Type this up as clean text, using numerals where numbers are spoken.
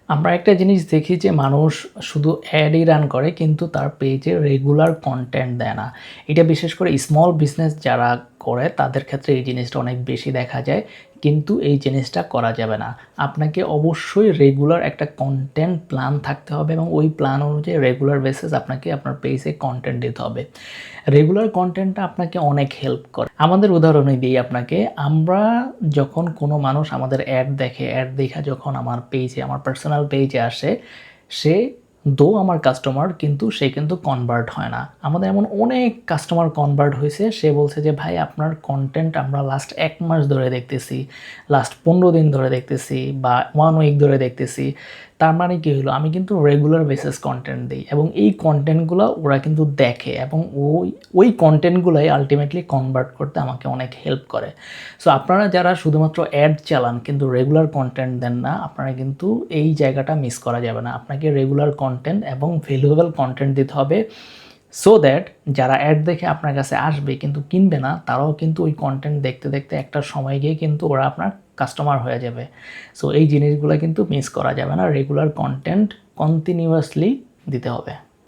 আমরা একটা জিনিস দেখি যে মানুষ শুধু অ্যাডই রান করে কিন্তু তার পেজে রেগুলার কন্টেন্ট দেয় না। এটা বিশেষ করে স্মল বিজনেস যারা করে তাদের ক্ষেত্রে এই জিনিসটা অনেক বেশি দেখা যায়, কিন্তু এই জিনিসটা করা যাবে না। আপনাকে অবশ্যই রেগুলার একটা কন্টেন্ট প্ল্যান থাকতে হবে এবং ওই প্ল্যান অনুযায়ী রেগুলার বেসিস আপনাকে আপনার পেজে কন্টেন্ট দিতে হবে। রেগুলার কন্টেন্টটা আপনাকে অনেক হেল্প করে। আমাদের উদাহরণই দিই আপনাকে, আমরা যখন কোনো মানুষ আমাদের অ্যাড দেখে, অ্যাড দেখা যখন আমার পেজে, আমার পার্সোনাল পেজে আসে, সে আমার কাস্টমার কিন্তু সে কিন্তু কনভার্ট হয় না। আমাদের এমন অনেক কাস্টমার কনভার্ট হয়েছে, সে বলছে যে ভাই আপনার কন্টেন্ট আমরা লাস্ট 1 মাস ধরে দেখতেছি, লাস্ট 15 দিন ধরে দেখতেছি বা 1 উইক ধরে দেখতেছি। তার মানে কি হলো, আমি কিন্তু রেগুলার বেসিস কন্টেন্ট দিই এবং এই কন্টেন্টগুলো ওরা কিন্তু দেখে এবং ওই কন্টেন্টগুলাই আলটিমেটলি কনভার্ট করতে আমাকে অনেক হেল্প করে। সো আপনারা যারা শুধুমাত্র অ্যাড চালান কিন্তু রেগুলার কন্টেন্ট দেন না, আপনারা কিন্তু এই জায়গাটা মিস করা যাবে না। আপনাকে রেগুলার কন্টেন্ট এবং ভ্যালুয়েবল কন্টেন্ট দিতে হবে, সো দ্যাট যারা অ্যাড দেখে আপনার কাছে আসবে কিন্তু কিনবে না, তারাও কিন্তু ওই কন্টেন্ট দেখতে দেখতে একটা সময় গিয়ে কিন্তু ওরা আপনার কাস্টমার হয়ে যাবে। সো এই জিনিসগুলো কিন্তু মিস করা যাবে না, রেগুলার কন্টেন্ট কন্টিনিউয়াসলি দিতে হবে।